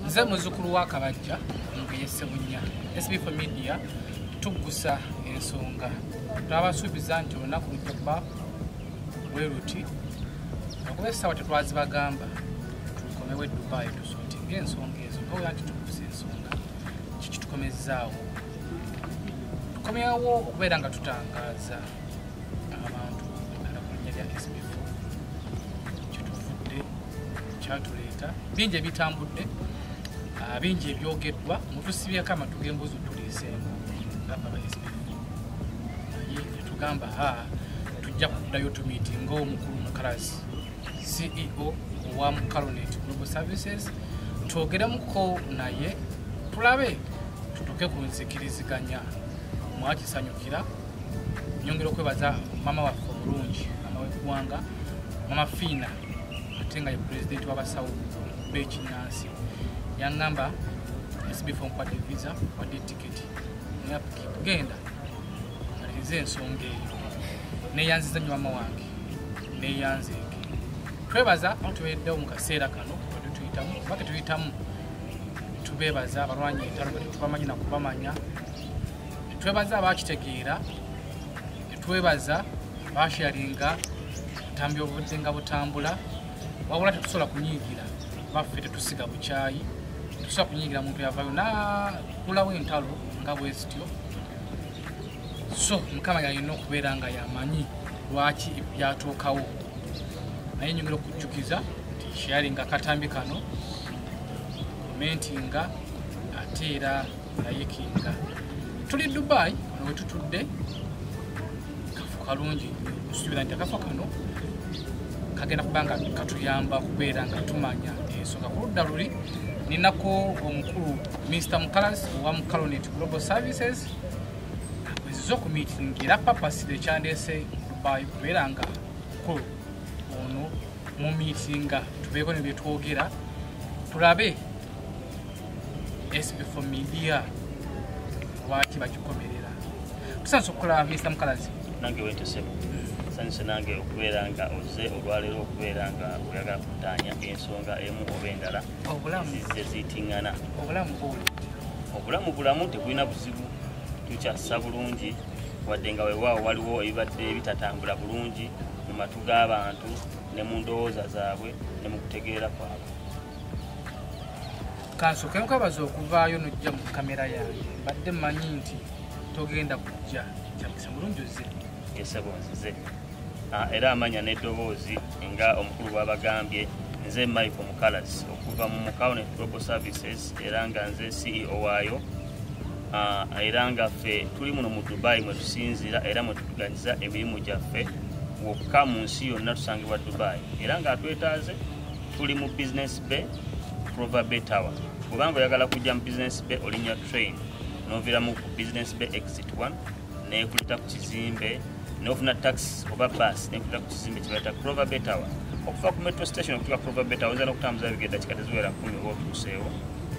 Nze muzzukulu wa Kabajja ngeyese bunya Sb4 Media tugusa ensonga twabasuubiza nti olunaku lujja kuba bwe luti okuba essaawa tetwazibagamba tukomewo Dubai tusootinga ensonga ezo oba nti tugusa ensonga kikitukomezaawo tukomyawo okubeera nga tutangaaza abantu ala ku linnya lya Sb4 kyetuvudde kyatuleeta bingi ebitambudde bingi ebyogeddwa mutusibyeko amatu g'embuzi tuliiseemu ngamba ba Sb4 naye netugamba tujja kuddayo tumiitinga omukulu Mukalazi CEO owa Mukalunate Global Services twogeremuko naye tulabe tutuke ku nzikiriziganya mwakisanyukira nyongera okwebaza mama waffe omulungi mama w'eggwanga mama Fiina ate nga ye pulezidenti w'abasawo b'ekinnansi yaŋŋamba Sb4 nkwadde visa nkwadde tiketi genda maliriza ensonga eyo neeyanziza nnyo mama wange neeyanzeeke twebaza aho tubeereddewo mu kaseera kano tuyitamu oba ke tuyitamu tubeebaza abalwanyi entalo nga tetubamanyi nakubamanya twebaza abakitegeera netwebaza basharinga butambi obudde nga butambula wabula tetusobola kunyiigira baffe tetusiga bukyayi tetusobola kunyiigira muntu yavayo nakulawo entalo nga bwezityo so Mukama yalina okubeera nga yamanyi lwaki byatuukawo naye nyongera okujjukiza nti sharinga akatambi kano komentinga ate era layikinga tuli Dubai wano wetutudde kafu kalungi tusubira nti akafo kano kagenda kubanga katuyamba kubeera nga tumanya ensonga ku ludda luli ninako omukulu Mr. Mukalazi owa Mukalunate Global Services akweziza okumiitingira papasire ekyandeese Dubai kubeera nga mukulu ono mu miitinga tubeeko ne byetwogera tulabe Sb4 Media lwaki bagikomerera tusanze okukola Mr. Mukalazi nange wentesebo sanise nange okubeera nga oze olwaleero okubeera nga oyagala kutaanya ensonga emu oba endala zeziitingana obulamu bulamu tekulina buzibu tukyassa bulungi wadde nga weewaawo waliwo ebibadde ebitatambula bulungi mu matu g'abantu ne mu ndowooza zaabwe ne mu kutegeera kwabwe kansooke nkabaza okuvaayo nojja mu kamera yange badde mmanyi nti togenda kujja kyakisa mulungi ozze esebo nzize era amanya n'eddoboozi nga omukulu bw'abagambye nze Michael Mukalazi okuva mu Mukalunate Global Services era nga nze CEO waayo era nga ffe tuli muno mu Dubai mwe tusinzira era mwe tutuganyiza emirimu gyaffe wokka mu nsi yonna tusangibwa Dubai era nga twetaaze tuli mu Business Bay Proverbe Tower kubanga oyagala kujja mu Business Bay olinya train noviramu ku Business Bay Exit 1 nekulita ku kizimbe nofuna taxi oba bus nekulita ku kizimbe kibayita Proverbe Tower okuva ku metro station okutuuka Proverbe Tower oyinza n'okutambuza bigenda kikati ziwera 10 oba otuuseewo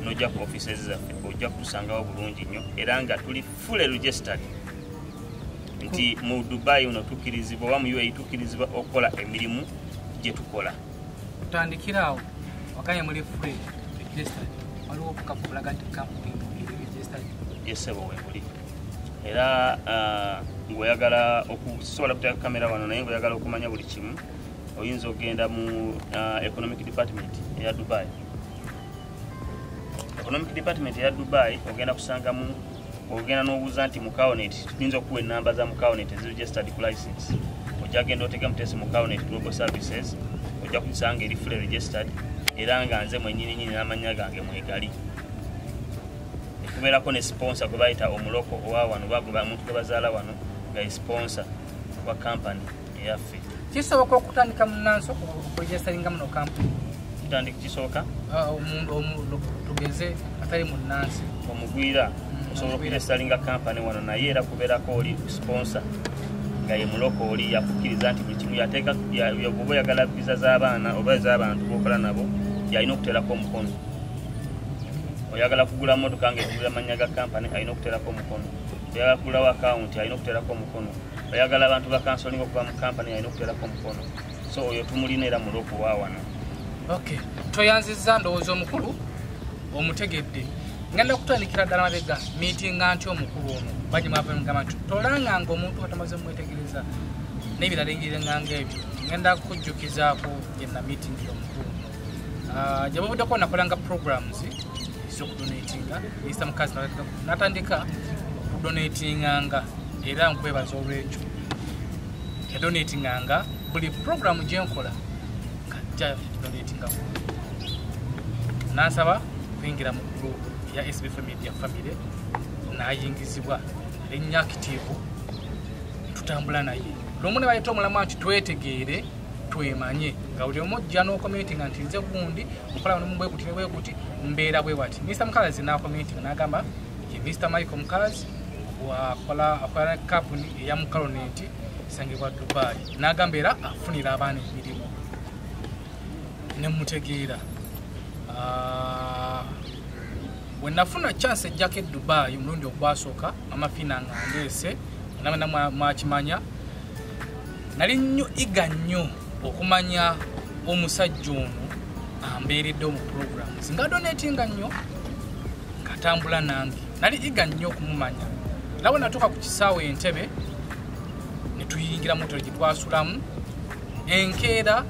n'ojja ku offices zaffe ojja kutusangawo bulungi nnyo era nga tuli fully registered nti mu Dubai uno tukkirizibwa oba mu UAE tukkirizibwa okukola emirimu gye tukola tutandikiraawo wakanye muli fully registered waliwo obukakafu bulaga nti company registered yesebo webuli era ng'oyagala okusobola kuteeka kamera wano naye ng'oyagala okumanya buli kimu oyinza okgenda mu economic department eya Dubai. Economic department eya Dubai ogenda kusangamu ogenda n'obuuza nti Mukalunate tuyinza okuwa ennamba za Mukalunate registered ku license ojja genda oteeka mutesi Mukalunate Global Services ojja kugisanga eri fully registered era nga nze mwennyini n'amanya gange mwegali kubeerako ne sponsor gwe bayita omuloko owa wano bagula omuntu gwe bazaala wano nga sponsor wa company eyaffe kisoboka okutandika munansi okuregisteringa muno company kitandika kisooka omuntu tugeze atali munansi omugwira osobola okuregisteringa company wano naye era kubeerako oli sponsor nga ye muloko oli yakukkiriza nti buli kimu yateeka oba oyagala visa z'abaana oba ez'abantu bokola nabo yalina okuteerako omukono oyagala kugula motoka ng'egulira amannya ga company alina okuteerako omukono oyagala kugulawo akawunti alina okuteerako omukono oyagala abantu ba kansolinga okuva mu company alina okuteerako omukono so oyo tumulina era muloko wa wano okay toyanzizza ndowooza omukulu omutegedde ngenda kutandikira ddala mabega meeting anti omukulu ono bajimwavangama nti tolanga nga omuntu katamaze mwetegereza n'ebirala engirenganga ebyo ngenda kukujjukizaako yenna meeting omukulu gyebabuddeko nakolanga programs ezokudonatinga Mr. Mukazi natandika okudonatinganga era nkwebaza olwekyo yadonatinganga buli programu gyenkola kajja donatingako nansaba kuyingira mu group ya Sb4 Media Family nayingizibwa erinnya active tutambula naye lomune bayita omulamu nti twetegeere twemanye nga buli omu ojja n'okomentinga nti nze gundi mukola bwe kuti mbeera bwe bati Mr. Mukazi n'akomentinga n'agamba ye Mr. Michael Mukazi akola kampuni eya Mukalunate esangibwa Dubai n'agamba era afunira abaana emirimu ne mutegeera wenafuna chance ejjako Dubai mulundi ogwasooka amafina nga ndeese namwe mwakimanya nali nnyo iga nnyo okumanya omusajja ono ambeeredde mu programs nga donatinga nnyo katambula nange nali iga nnyo okumumanya lawe natuuka ku kisaawe Entebbe ne tuyingira moto gye twasulamu enkeera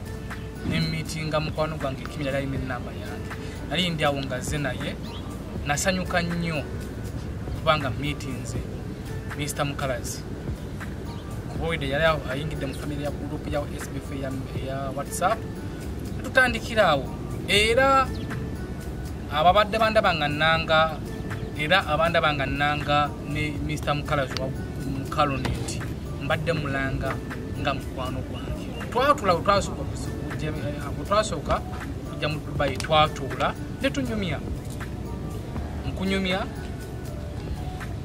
ne meetinga mukwano gwange ekimira yali n'ennamba yange nali ndi awo ngazze naye nasanyuka nnyo kubanga meetings Mr. Mukazi kuboide yali ayingidde mu family ya group ya Sb4 ya WhatsApp tutandikirawo era ababadde bandabanga nanga era abanda banga nanga ne Mr. Mukazi wa Mukalunate mbadde mulanga nga mukwano gwange twasooka kujja mu Dubai twatuula ne tunyumya nkunyumya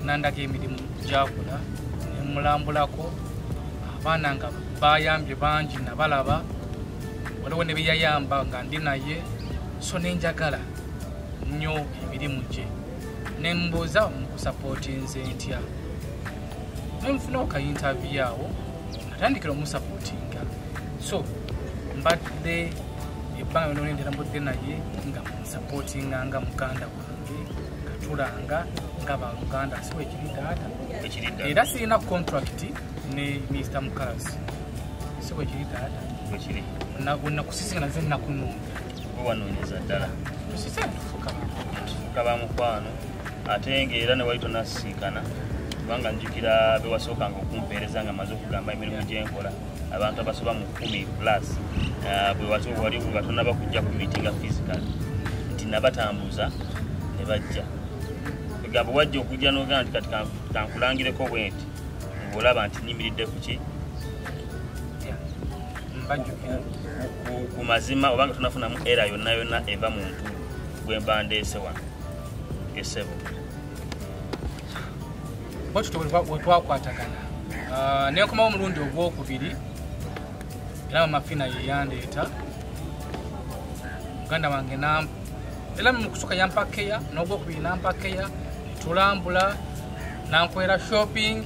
nandaga emirimu gyakola ne mulambulako abaana nga bayambye bangi nabalaba waliwo ne beyayamba nga ndi naye so nenjagala nnyo emirimu gye nembuuza mu kusapootinze ntya nenfuna ka interview awo natandikira omusapootinga so mbadde ebbanga nolendera mbudde naye nga musapootinga nga muganda wange katulanga nga baluganda siwe ekiri taata era sirina contract ne Mr. Mukazi siwe ekiri taata nakusisinga naze nakununga wanoonyeza ddala tusise tufuka bamukwano ate ng'era ne wali tonasinkana kubanga njukira bewasookanga okumpeereza nga maze okugamba emirimu gyenkola abantu abasoba mu 10 plus bwe wali nga tonnaba kujja ku meetinga physical nti nabatambuza ne bajja egamba wajja okujja n'ogamba nti kati kankulangireko bwe nti ng'olaba nti nyimiridde ku ki ku mazima obanga tonafunamu era yonna yonna eva muntu gwe mba ndeese wano esebo bwetutyo wetwakwatagana nekomawo omulundi ogwokubiri era mumafina yeyandeeta muganda wange era mukusooka yampakeya n'ogwokubiri nampakeya tulambula nankwera shopping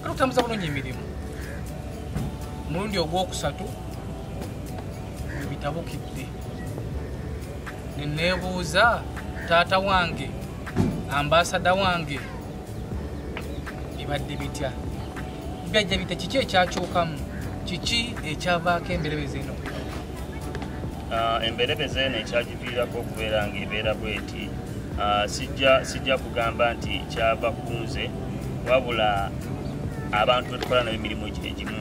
katutambuza bulungi emirimu omulundi ogwokusatu bitabukidde neneebuuza taata wange ambasada wange ibadde bitya byajja bite kiki ekyakyukamu kiki ekyavaako emberebeze eno emberebeze eno ekyagiviirako okubeera ng'ebeera bweti sijja kugamba nti kyava ku nze wabula abantu betukola nabo emirimu egimu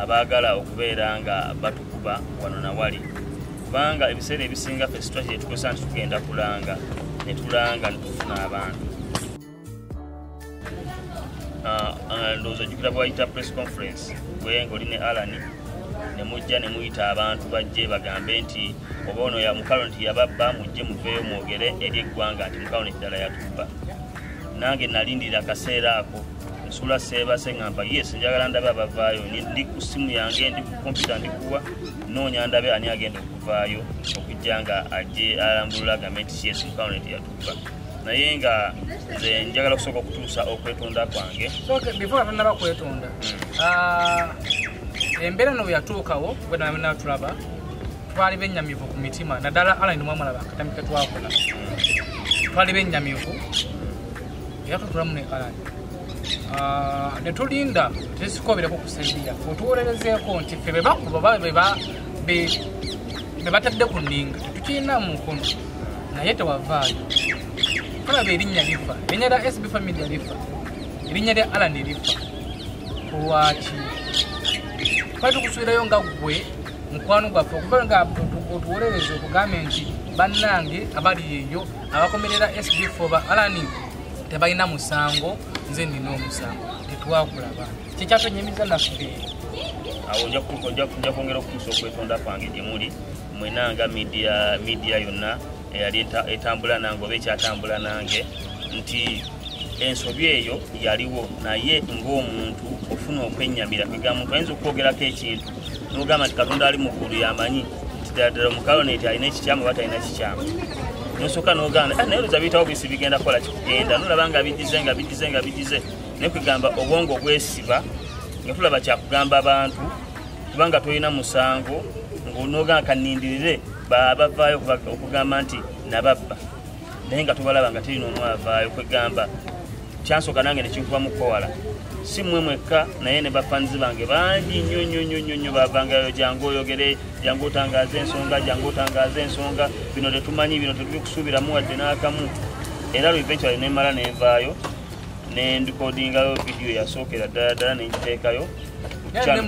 abaagala okubeera nga batukuba wano nawali kubanga ebiseera ebisinga ffe situation etukozesa nti tugenda kulanga netulanga netufuna abantu ndowooza ojjukira bwayita press conference gwe ng'oli ne Alani ne mujja ne muyita abantu bajje bagambe nti oba ono ya Mukalunate yababba mujje muveeyo mwogere eri eggwanga nti Mukalunate ddala yatubba nange nalindira akaseera ako nsula seebase ngamba yes njagala ndabe abavaayo ndi ku simu yange ndi ku kompyuta ndikuwa noonya ndabe ani agenda okuvaayo okujja nga ajje alambulula agambe nti yes Mukalunate yatubba naye nga nze njagala kusooka okutuusa okwetonda kwange before atonaba kwetonda embeera no yatuukawo bwenatulaba twali bennyamivu ku mitima naddala Alan mwamala bakatamika twakola twali bennyamivu era tutulamu ne Alan ne tulinda tesikobireko kusembera otuwolerezeeko nti ffe bebakuba bebatadde ku nninga tetukirina mu mukono naye tewavaayo tulaba erinnya lifa erinnya lya Sb4 media lifa erinnya lya Alan lifa lwaki twali tukusuubirayo nga ggwe mukwano gwaffe okuba nga otuwolereze okugambe nti bannange abali eyo abakomerera Sb4 ba Alan tebalina musango nze nina omusango tetwakulaba kyekyatonyemiza naffe awo ojja kwongera okutuusa okwetonda kwange gye muli mwenanga media yonna eyali etambula nange oba ekyatambula nange nti ensobi eyo yaliwo naye ng'omuntu ofuna okwennyamira kwega muntu ayinza okwogerako ekintu n'ogamba nti Katonda ali mu ggulu yamanyi nti ddala Mukalunate alina ekikyamu oba talina kikyamu nosooka n'ogamba naye olowooza biyitawo bisi bigenda kukola kikugenda nolaba nga bidize naye kwegamba obwongo bwesiba nga tulaba kyakugamba abantu kubanga tolina musango ng'onogamba kanindirire bavaayo okugamba nti nababba naye nga tubalaba nga terina omu avaayo kwegamba kyansooka nange nekinkuba mukowala si mmwe mwekka naye ne bafanzi bange bangi nnyo bavangayo jangu oyogere jangu otangaaza ensonga bino tetumanyi bino tetubikusuubiramu wadde n'akamu era eventually nemala nenvaayo nendikodingayo vidiyo yasookera ddala nengiteekayo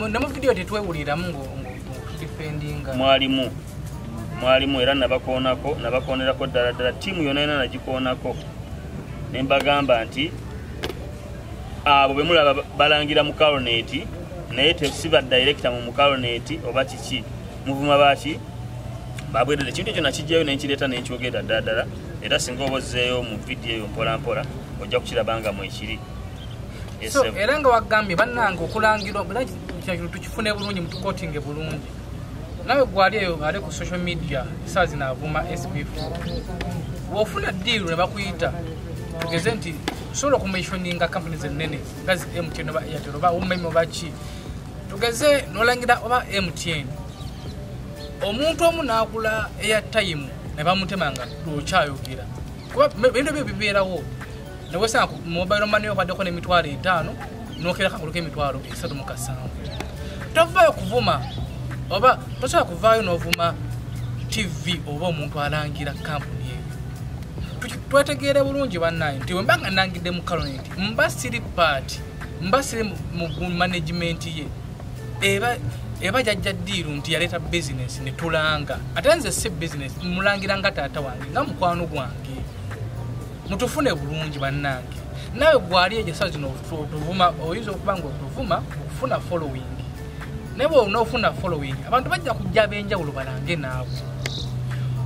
nemu vidiyo tetwewuliramu ngotudifendinga mwalimu era nabakonerako ddala tiimu yonna nagikoonako nembagamba nti abo bemulaba balangira Mukalunate naye tesiba director mu Mukalunate oba kiki muvuma baki babwedde ekintu ekyo nakijjayo nenkireeta nenkyogera ddala era singa obozzeeyo mu vidiyo eyo mpolampola ojja kukirabanga mwekiri era nga wagambye bannange okulangirwa tukifune bulungi mutukotinge bulungi nawe gwali eyo ali ku social media saa zino avuma Sb4 wofuna diiru ne bakuyita tugeze nti osobola okumentioninga companies ennene gazi MTN oba Airtel oba umeme oba ki tugeze nolangira oba MTN omuntu omu naagula airtime ne bamutemanga lwokyayogera kuba bintu byo bibeerawo newesanga ku mobile money okaddeko n'emitwalo 5 nokera kaguluko emitwalo 37 tovaayo kuvuma oba tosobola kuvaayo n'ovuma TV oba omuntu alangira kampuni eyo twetegeere bulungi bannaye nti wemba nga nangidde Mukalunate mba siri part mba siri mu management ye eba jajja diiru nti yaleeta business ne tulanga ate nze si business mulangira nga taata wange nga mukwano gwange mutufune bulungi bannange nawe gwali ejo saa zino otuvuma oyinza okuba nga otuvuma okufuna following naye bw'onoofuna following abantu bajja kujja ab'enjawulo balange naabo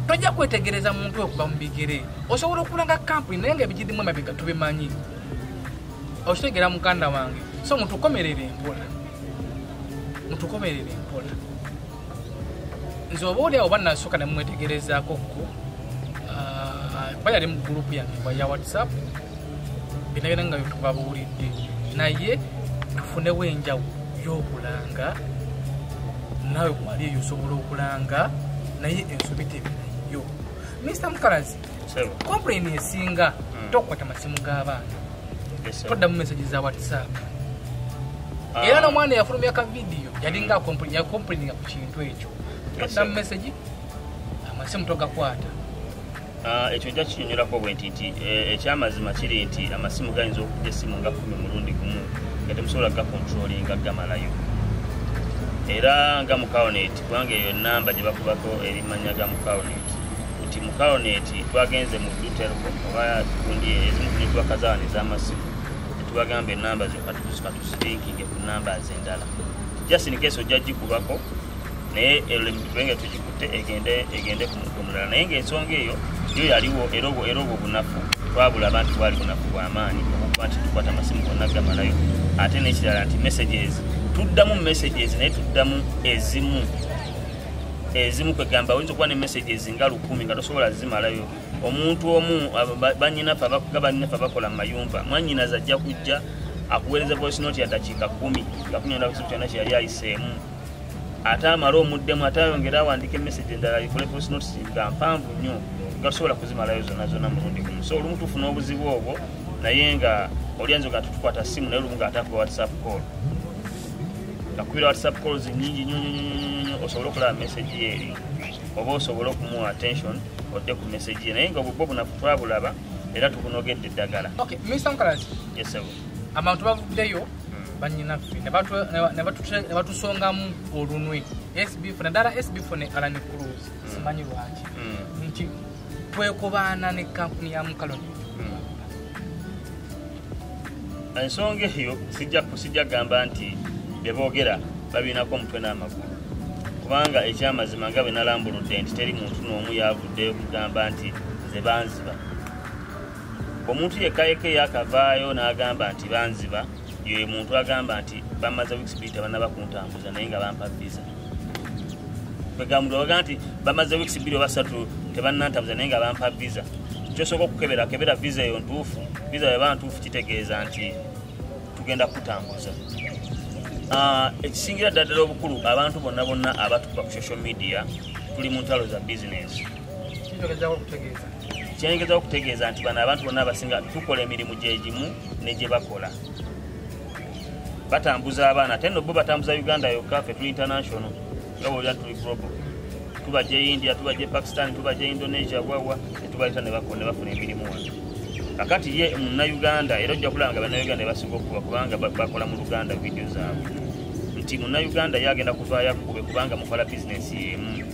tojja kwetegereza muntu okuba mu bigere osobola okulanga kampuni naye nga ebigirimu emabega tubimanyi okitegeera muganda wange so mutukomerere empola nze oba oli awo bannasooka ne mumwetegerezaako ko bayali mu gurupu yange ya WhatsApp bina nga tubabuulidde naye tufunewo enjawulo y'okulanga nawe gwali eyo osobola okulanga naye ensobi tebinayo Mr. Mukalazi complain esinga tokwata masimu g'abaana todda mu message za WhatsApp era n'omwana yafulumya ka vidiyo yalinga complaininga ku kintu ekyo todda mu message amasimu togakwata ekyo nja kinyonyolako bwe nti ekyamazima kiri nti amasimu gayinza okujja essimu nga 10 mulundi gumu nga temusobola gakontrolinga gamalayo era nga Mukalunate kubanga eyo namba gye bakubako erimanya ga Mukalunate nti Mukalunate twagenze mu Dutelco oba kundi ezimu ku network zaano ez'amasimu netubagamba enamba zo katusilinkinge ku namba endala just in case ojja gikubako naye twenge tugikutte egende ku muntu omulala naye ng'ensonga eyo yo yaliwo era obwo bunafu twabula abantu bwali bunafu bw'amaanyi okuba nti tukwata amasimu gonna gamalayo ate n'ekirala nti messages tuddamu messages naye tuddamu ezimu kwegamba oyinza okuba ne messages nga 10 nga tosobola zimalayo omuntu omu banyinafe abakola mu mayumba mwanyinaze ajja kujja akuweereza voice note ya dakiika 10 nga kunyonda kusibu kyonna kyeyali ayiseemu ate amala omuddemu ate ayongera awandika message endala yikole voice notes nga mpanvu nnyo nga tusobola kuzimalayo zonna mulundi gumu. So olumu tufuna obuzibu obwo naye nga olyanza nga tutukwata simu naye olumu nga atakuwa WhatsApp call akubira WhatsApp calls nyingi nnyo osobola okulaba message ye eri oba osobola okumuwa attention odde ku message ye naye nga obwo bunafu twabulaba era tukunogedde eddagala. Okay, Mr. Mukalazi. Yes sir. Abantu bavuddeyo banyinaffe ne batusongamu olunwe Sb4 naddala Sb4 ne Alan Cruz simanyi lwaki nti twekobaana ne kampuni ya Mukalunate. Ensonga eyo sijja gamba nti beboogera babinako omutwe n'amagulu kubanga ekyamazima nga bwe nalambuludde nti teri muntu n'omu yavuddeyo kugamba nti nze banziba. Omuntu yekayeke yakavaayo n'agamba nti banziba ye muntu agamba nti bamaze weeks 2 tebanaba kuntambuza naye nga bampa visa. Begamudde bagamba nti bamaze weeks 2 oba 3 tebannantambuza naye nga bampa visa. Kyosooka okukebera visa eyo ntuufu. Visa bweba ntuufu kitegeeza nti tugenda kutambuza. Ekisingira ddala obukulu abantu bonna abatukuba ku social media tuli mu ntalo za business. Kyengezaho okutegeeza nti bano abantu bonna abasinga tukola emirimu gyegimu ne gye bakola. Batambuza abaana ate nno bo batambuza Uganda yokka ffe tuli international nga bw'olya tuli global. Tubajja India, tubajja Pakistan, tubajja Indonesia wawa netubaleta ne bafuna emirimu wano. Kakati ye Munnayuganda era ojja kulaba nga Bannayuganda basinga okuba kubanga bakola mu Luganda video zaabwe. Nti Munnayuganda yagenda kuvaayo akube kubanga mukola business yemu.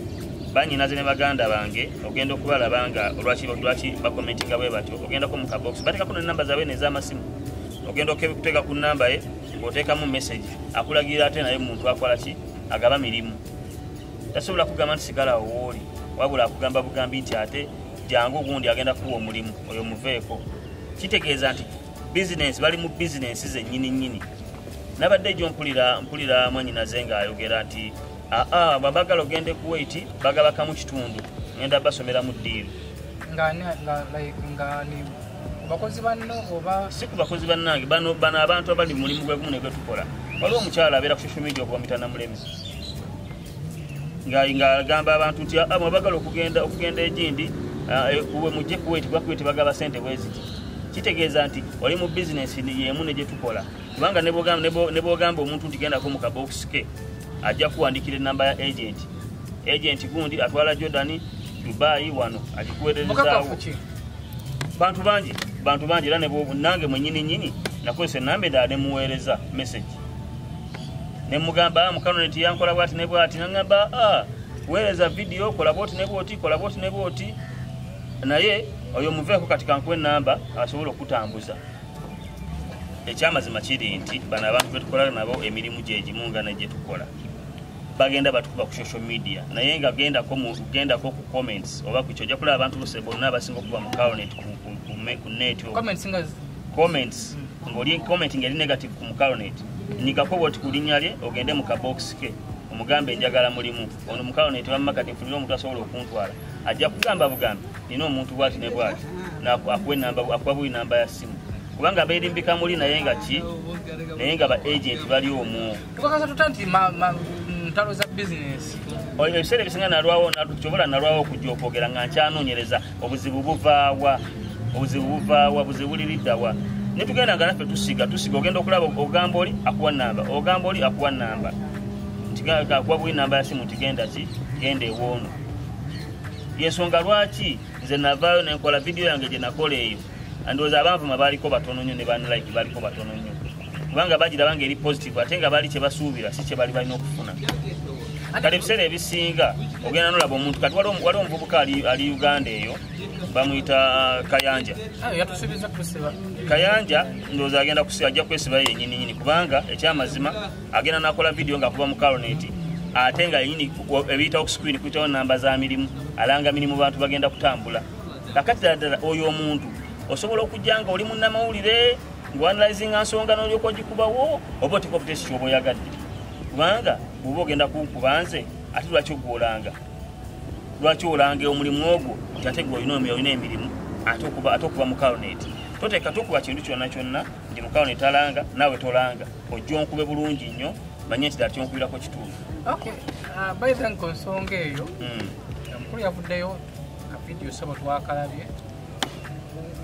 Banyinaze ne baganda bange ogenda okubalaba nga lwaki bakomentinga bwe batyo ogendako mu kabox bateekako n'ennamba zaabwe n'ez'amasimu ogenda okuteeka ku nnamba ye ng'oteekamu message akulagira ate naye muntu akola ki agaba mirimu. Tasobola kugamba nti sigala wooli wabula akugamba bugambi nti ate jangu gundi agenda kuwa omulimu oyo muveeko. Kitegeeza nti business bali mu business ze nnyini nabadde egyo mpulira mwanyinaze ng'ayogera nti babagala ogende kuwaiti bagabaka mu kitundu ngenda basomera mu ddiiru bakozi banno oba si ku bakozi bannange bano abantu abali mu mulimu gwe gumu ne gwe tukola. Waliwo omukyala abeera ku social media okuba mitana mulemi ng'agamba abantu nti mwebagala okugenda egindi mujje kuwaiti bakuwaiti bagaba ssente bweziti. Kitegeeza nti oli mu business yemu ne gye tukola kubanga ne bw'ogamba omuntu nti gendako mu kabox ke ajja kuwandikira ennamba ya agent gundi atwala Jordan Dubai wano agikuweerezaawo bantu bangi era nange mwennyini nakozesa ennamba endala ne muweereza message ne mugamba Mukalunate yankola bwati ne bwati nangamba weereza video kola bwoti ne bwoti naye oyo muveeko kati kankuwa ennamba asobola okutambuza. Ekyamazima kiri nti bano abantu betukola nabo emirimu gyegimu nga negye tukola bagenda batukuba ku social media naye nga gendako ku comments oba ku kyo ojja kulaba abantu bose bonna abasinga okuba mu Mukalunate ku net comments ng'oli comment ngeri negative ku Mukalunate nyigako bwoti ku linnya lye ogende mu kabox ke omugambe njagala mulimu ono Mukalunate wamma kati nfunira omuntu asobola okuntwala ajja kugamba bugambi nina omuntu bwati ne bwati akuwa buli namba ya simu kubanga beerimbika muli naye nga ba agent bali omwo tukakasa tuta nti ntalo za business ebiseera ebisinga nalwawo okujja okwogera nga nkyanoonyereza obuzibu buvaawa buzibu buliriddawa ne tugenda nga naffe tusiga ogenda okulaba ogamba oli akuwa nnamba nti akuwa buli namba ya simu tigenda genda ewoono. Yensonga lwaki nze navaayo nenkola video yange gye nakola eyo andowooza abanvuma baaliko batono nnyo ne banlike baaliko batono nnyo kubanga bagirabanga eri positive ate nga baali kye basuubira si kye bali balina okufuna. Kale ebiseera ebisinga ogenda nolaba omuntu kati waliwo omuvubuka ali Uganda eyo bamuyita Kayanja ndowooza ajja kwesiba yennyini kubanga ekyamazima agenda nakola video ng'akuba Mukalunate ate nga yennyini ebiyitawo ku screen kuyitawo namba za mirimu alanga mirimu bantu bagenda kutambula. Kakati ddala oyo omuntu osobola okujja nga oli munnamawulire ng'oanalyzinga nsonga n'olyoka ogikubawo oba oteeka obutesi kyoba oyagadde kubanga bw'oba ogenda kunkuba nze ate lwaki olanga omulimu ogwo nti ate gwe olina emirimu ate okuba Mukalunate toteeka tokuba kintu kyonna nti Mukalunate alanga naawe tolanga ojja onkube bulungi nnyo manye nti ddala kyonkubirako kituufu. Okay, by then ku nsonga eyo omukulu yavuddeyo akavidiyo sabo twakalabye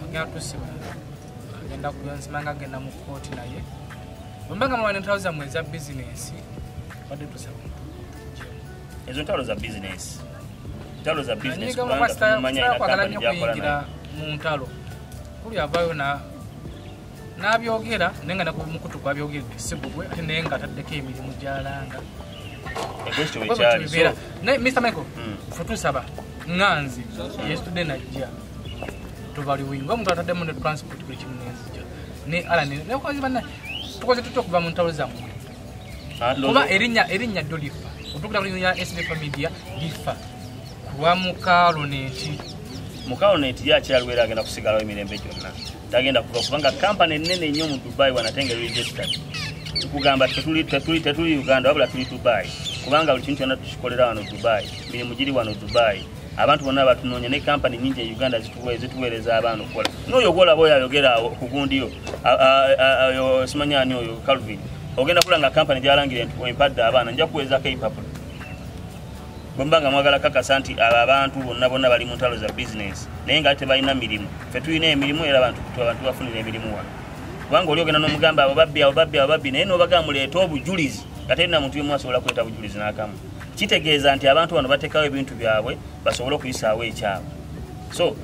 agenda tusiba agenda kuyansimanga agenda mu kooti naye bwembanga mulwana entalo zammwe eza bizinesi badde tusaba ezo ntalo za bizinesi kwagala nnyo kuyingira mu ntalo kuli yavaayo n'abyogera naye nga namukutu gwabyogeredde si gugwe ate naye nga ataddeko emirimu gyalanga naye Mr. Michael fe tusaba nganzi yesterday najja tubaliwinga omuntu ataddemu ne transport buli kimu nenzija ne alani nekozi banna tukoze tutya okuva mu ntalo zammwe kuba erinnya ddyo lifa otukula ku ya Sb4 media lifa kulwa Mukalunate yakyalwera agenda kusigalawo emirembe gyonna tagenda kuva kubanga kampani ennene ennyo mu Dubai wanatenge registered tukugamba tetuli Uganda wabula tuli Dubai kubanga buli kintu kyonna tukikolera wano Dubai mirimu giri wano Dubai abantu bonna batunoonya ne kampani nyingi e Uganda zituweereza abaana okukola n'oyo gwolaba oyo ayogera ku gundiyo simanyani oyo Calvin ogenda kulanga kampani gyalangira empadde abaana nja kuweezako eipapula bwembanga mwagala kakasa nti abantu bonna bali mu ntalo za bizinesi naye nga tebalina mirimu ffe tulina emirimu era abantu bafunira emirimu wano kubanga oli ogenda n'omugamba abo babbi naye n'obagamba muleeta obujulizi nga terina muntu yemu asobola kuleeta bujulizi n'akamu kitegeeza nti abantu bano bateekawo ebintu byabwe basobole okuyisaawo ekyabwe so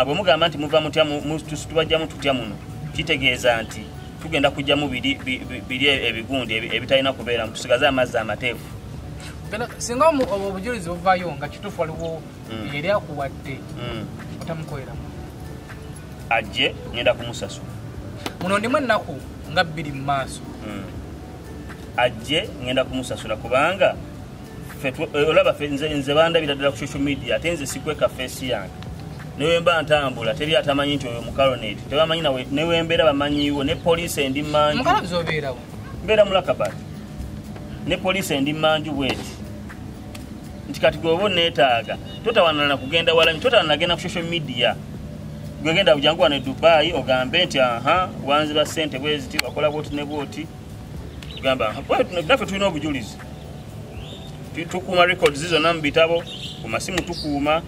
bwe mugamba nti muva tubajjamu tutya muno kitegeeza nti tugenda kujjamu biri ebigundi ebitalina kubeera mu tusigaze amazzi amateefu singa obujulizi buvaayo nga kituufu waliwo yeri akuwadde otamukoleramu ajje ngenda kumusasula muno ndimu ennaku nga 2 mu maaso ajje ngenda kumusasula kubanga olaba nze bandabira ddala ku social media ate nze sikweka feesi yange newemba ntambula teri atamanyi nti oyo Mukalunate tebamanyi newembeera bamanyiiwo ne poliisi endi manju mbeera mulakabati ne poliisi endi manju bweti nti kati gwe oba oneetaaga totawanana na kugenda walanyi totawanana nagenda ku social media gwegenda bujangu wano e Dubai ogambe nti wanziba ssente bweziti wakola bwoti ne bwoti tugamba naffe tulina obujulizi tukuuma records zizonna mu bitabo ku masimu tukuuma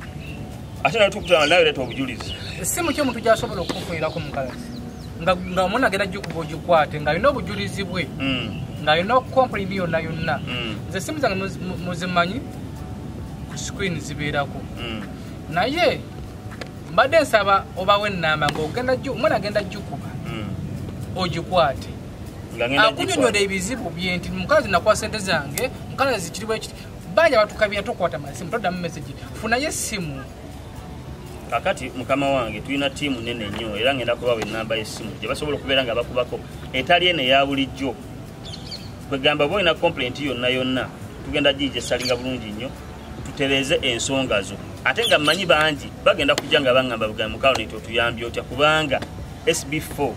ate naye tukutana nawe leeta obujulizi essimu ki omuntu gyasobola okukufunirako Mukalunate nga omuntu agenda gikuba ogikwate ng'alina obujulizi bwe ng'alina complaint yonna nze essimu zange muzimanyi ku screen zibeerako naye mbadde nsaba obawo ennamba ng'omwana agenda gikuba ogikwate akunyonyola ebizibu bye nti Mukalunate nakuwa ssente zange Mukalunate zikiriwo ekiti banja batukabira tokwata masimu toddamu message funayo essimu kakati mukama wange tulina tiimu nene nnyo era ngenda kubawa ennamba y'essimu gye basobola okubeera nga bakubako etali eno eya bulijjo kwegamba boolina complaint yonna tugenda gijja salinga bulungi nnyo tutereeze ensonga zo ate nga mmanyi bangi bagenda kujja nga baŋŋamba bugambe Mukalunate otuyambye otya kubanga Sb4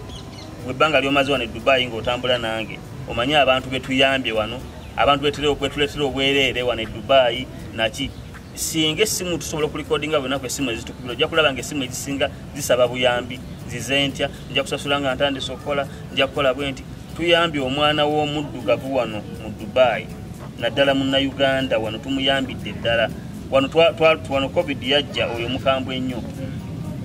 bwebbanga lyomaze wano e Dubai ng'otambula nange omanyi abantu betuyambye wano abantu betuleetera obwereere wano e Dubai naki singa essimu tusobola okulikodinga bwenaku essimu ezitukubira ojja kulaba nga essimu ezisinga zisaba buyambi zize ntya nja kusasula nga ntandise okukola nja kukola bwe nti tuyambye omwana w'omuddugavu wano mu Dubai naddala munnayuganda wano tumuyambidde ddala wano covid yajja oyo mukambwe ennyo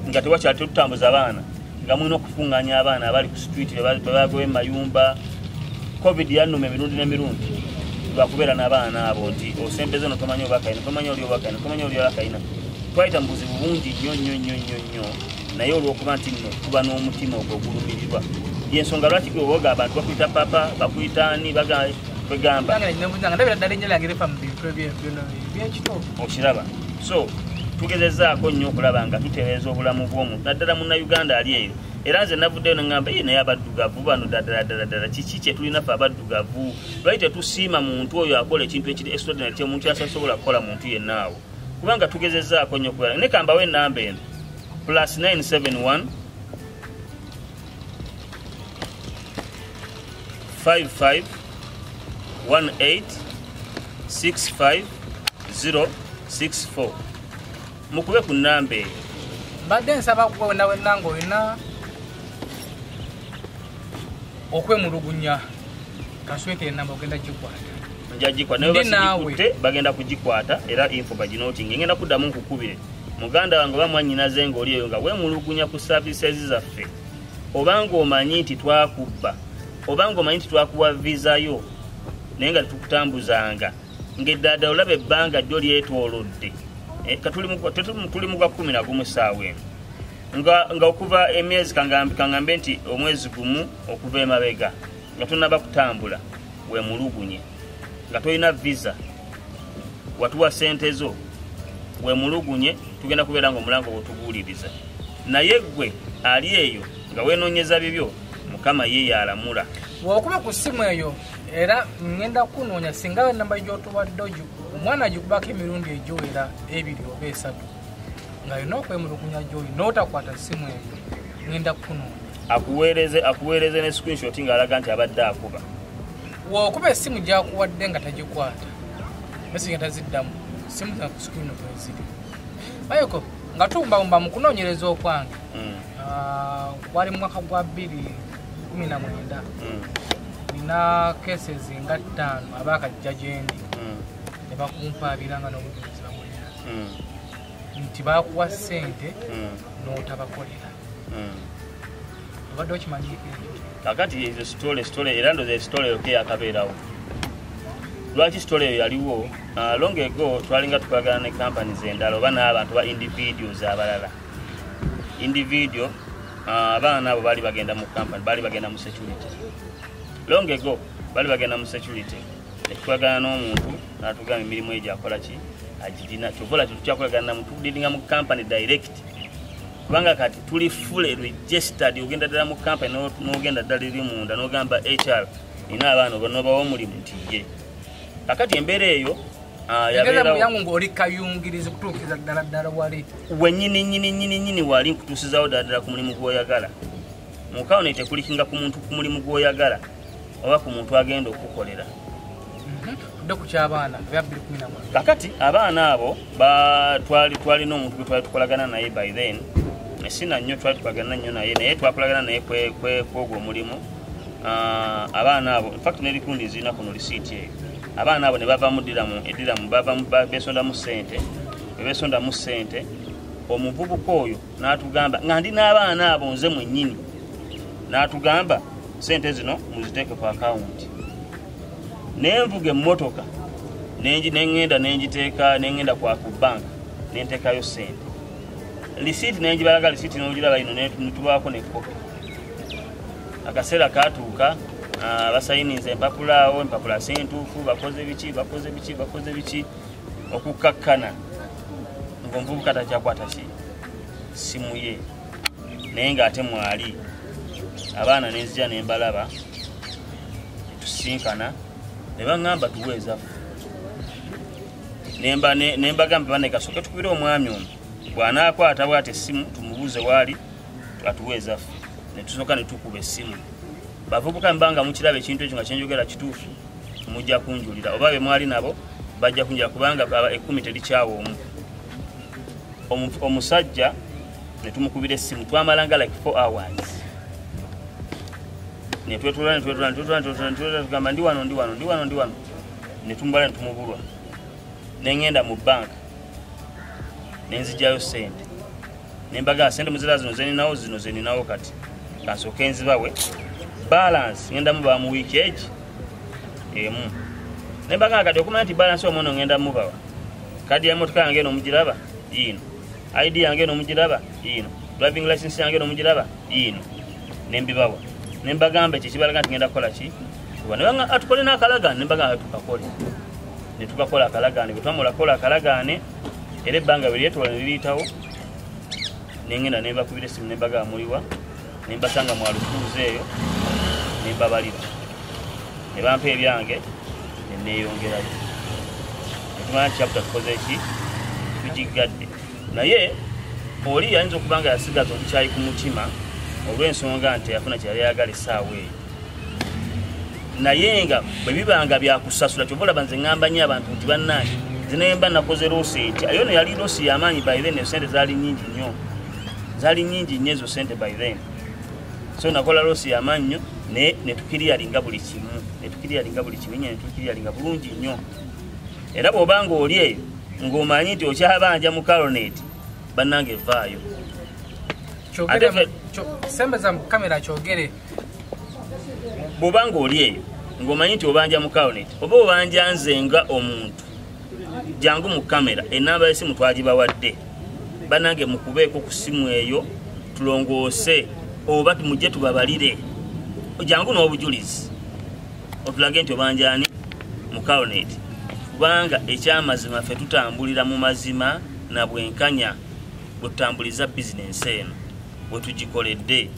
nga tewakyali tutambuza abaana nga mulina okukuŋŋaanya abaana abali ku street bebagoba emayumba covid yannuma emirundi n'emirundi lwakubeera n'abaana abo nti osembeze no tomanyi obakayina tomanyi oli obakayina tomanyi oli obakayina twayita mu buzibu bungi nnyo naye olw'okuba nti nno tuba n'omutima ogwo ogulumirirwa yensonga lwaki gwe owoga abantu bakuyita papa bakuyita ani begamba okiraba so tugezezaako nnyo okulaba nga tutereeza obulamu bw'omuntu naddala munnayuganda ali eyo era nze navuddeyo neŋŋamba naye abaddugavu bano ddala kiki kye tulina ffe abaddugavu lwaki tetusiima muntu oyo akola ekintu ekiri extraordinary kyomuntu asobola kukola muntu yennaawo kubanga tugezezaako nnyo okubala ne kambawo ennamba eno +971 55 18 65 064 mukube ku nnamba eyo mbadde nsaba wenna ng'olina okwemulugunya kaswete namba ogenda gikwata njagikwa naye basigikutte bagenda kugikwata era info baginoting ngenda kuddamu nkukubire muganda wange bamwanyinaze ng'oli eyo nga weemulugunya ku services zaffe obanga omanyi nti twakubba obanga omanyi nti twakuwa vizayo naye nga tetukutambuzanga ng'eddaada olaba ebbanga jjo lyetoolodde tuli mu gwa 11 ssaawa eno nga okuva emyezi kangambe nti omwezi gumu okuva emabega nga tonnaba kutambula weemulugunye nga tolina visa watuwa sente zo weemulugunye tugenda kubeera nga omulango bwetubuuliriza naye gwe ali eyo nga weenoonyeza bibyo mukama ye yalamula bw'okuba ku ssimu eyo era ngenda kunoonya singa enamba gy'otuwadde omwana agikubako emirundi egiwera 2 oba 3 nga yonna okwemulugunya gy'oli n'otakwata ssimu eyo ngenda kunoonya akuweereze ne screenshot ng'alaga nti abadde akuba bw'okuba essimu gyakuwadde nga tagikwata mesi nga taziddamu simu za ku screen kweziri bayoko nga tumbawumba mu kunoonyereza okwange wali mu mwaka gwa 2019 nina cases nga 5 abakajja gyendi ne bakumpaabiranga n'obujulizi bamulina nti bakuwa ssente n'otabakolera obadde okimanyiikira kakati ezo story era ndoza story eyo ke yakabeerawo lwaki story eyo yaliwo long ago twalinga tukolagana ne companies endala oba n'abantu ba individuals abalala individual abaana abo baali bagenda mu company baali bagenda mu security long ago baali bagenda mu security netukolagana n'omuntu n'atugamba emirimu egyo akola ki agirina kyovola tukyakolagana namu tudiringa mu company direct kubanga kati tuli fully registered ogenda ddala mu company n'ogenda ddala eri munda n'ogamba HR nina abaana n'obawa omulimu nti ye kakati embeera eyo yabeerawo ng'oli kayungirizi kutuukiriza ddala wali wennyini wali nkutuusizawo ddala ku mulimu gw'oyagala Mukalunate tekulikinga ku muntu ku mulimu gw'oyagala oba ku muntu agenda okukolera kakati abaana abo twalina omuntu gwe twali tukolagana naye by then sina nnyo twali tukolagana nnyo naye twakolagana naye kwogwo omulimu abaana abo infact nerikundi zirina kuno lisiiti eyo abaana abo ne bava mu ddiramu besondamu ssente omuvubuka oyo n'atugamba nga ndi n'abaana abo nze mwennyini n'atugamba ssente zino muziteeke ku akawunti nenvuga emmotoka nengenda nengenda ku banka nenteekayo ssente lisiiti nenjibalaga lisiiti n'ogiraba ino netubaako nekkopi akaseera katuuka basayininze empapula awo empapula sintuufu bakoze biki okukkakkana ng'omuvubuka takyakwata ki simu ye naye ng'ate mwali abaana nenzija nembalaba netusinkana ne baŋŋamba tuweezaffe nembagamba banekasooke tukubire omwami ono bw'anaakwata bw'ate essimu tumubuuze waali atuweezaffe netusooka netukuba essimu bavubuka mbanga mukiraba ekintu ekyo nga kyenjogera kituufu mujja kunjulira oba be mwali nabo bajja kunjira kubanga 10 terikyawo omusajja netumukubira essimu twamalanga like 4 hours netwetulana ndi wano netumbala netumubulwa nengenda mu banka nenzijjayo ssente nembaga ssente muzira zino zeninawo kati kansooke nzibawe balance ngenda mubawa mu wiiki egi emu nembaga kati okumanya nti balance omwono ngenda mubawa kadi y'emmotoka yange eno omugiraba yino ID yange eno omugiraba yino driving license yange eno omugiraba yino nembibawa nembagamba ekyo kibalaga nti ngenda kukola ki nebanga atukole n'akalagaane nembaga tukakole netukakola akalagaane bwe twamulakola akalagaane era ebbanga bwe lyetola ne liyitawo nengenda nembakubira essimu nembaga muliwa nembasanga mwalukuuza eyo nembabalira ne bampa ebyange neneeyongerayo netumanya kyapta tukoze ki tugigadde naye oli yayinza okuba nga yasigaza obukyayi ku mutima olw'ensonga nti yafuna kyeyali ayagala essaawa eyo naye nga bwe bibanga byakusasula kyova olaba nze ŋŋamba nnyo abantu nti bannange nze naye mba nakoze loosi etya ayo no yali loosi y'amaanyi by then esente zaali nnyingi nnyo ezo sente by then so nakola losi y'amannyo ne tukiriyalinga buli kimu ne tukiriyalinga bulungi nnyo era bw'obanga oli eyo ng'omanyi nti okyabanja Mukalunate bannange vaayo sembeza mu kamera kyogere bw'obanga oli eyo ng'omanyi nti obanja Mukalunate oba obanja nze nga omuntu jangu mu kamera enamba y'essimu twagibawadde bannange mukubeeko ku ssimu eyo tulongoose oba tumujje tubabalire jangu n'obujulizi otulage nti obanjani Mukalunate kubanga ekyamazima ffe tutambulira mu mazima na bwenkanya bwe tutambuliza bizinensi eno bwe tugikoledde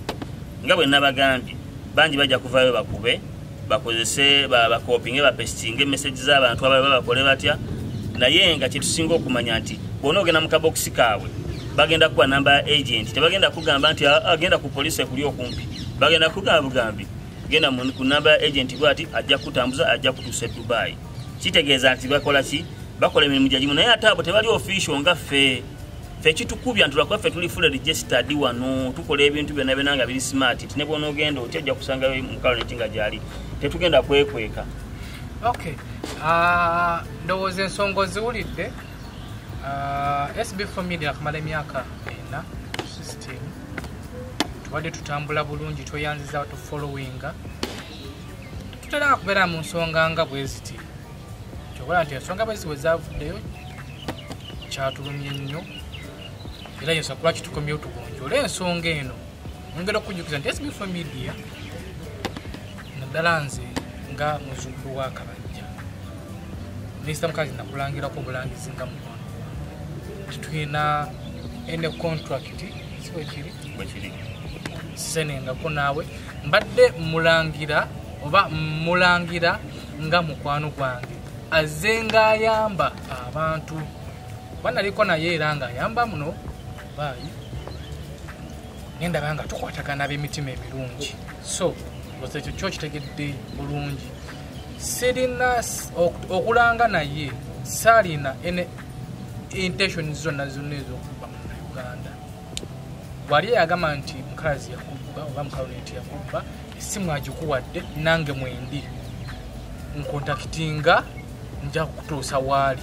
nga bwe nabagambye bangi bajja kuvaayo bakube bakozese bakopinge bapesitinge emesagi z'abantu abalala bakole batya naye nga kyetusinga okumanya nti bwona ogenda mu kabokisi kaabwe bagenda kuwa namba ya agent tebagenda kugamba nti agenda ku poliisi ekuli okumpi bagenda kugamba bugambi genda ku namba ya agent bwati ajja kutambuza ajja kutuusa e Dubai kitegeeza nti bakola ki bakola emirimu gyagimu naye ate abo tebali official nga ffe kitukubya ntulwakuba ffe tuli full registered wano tukola ebintu byonna byonna nga biri smart ti ne bwona ogenda oti ojja kusanga Mukalunate nga gyali tetugenda kwekweka. Okay, ndowooza ensonga oziwulidde. Sb4 Media akamala emyaka 4 system tubadde tutambula bulungi tweyanziza tu followinga tutera kubeera mu nsonga nga bwe ziti kyobola nti ensonga bwe ziwe zavuddeyo kyatulumye nnyo era yensa kuba kitukomyewo tugonjola ensonga eno ngera okujjukiza nti Sb4 Media naddala nze nga muzzukulu wa Kabajja minisita mukazi nakulangirako obulangizi nga mukono tulina ene contract siwe kiri senengako naawe mbadde mulangira oba mulangira nga mukwano gwange azze ng'ayamba abantu banaliko naye era ng'ayamba muno baayi ngendaba nga tukwatagana ab'emitima emirungi so ekyo kyo kitegedde bulungi sirina okulanga naye saalina ene intention zonna ez'okuba mu Uganda wali yagamba nti mukazi yakubba oba Mukalunate yakubba essimu agikuwadde nange mwendi nkontakitinga nja kutuusa waali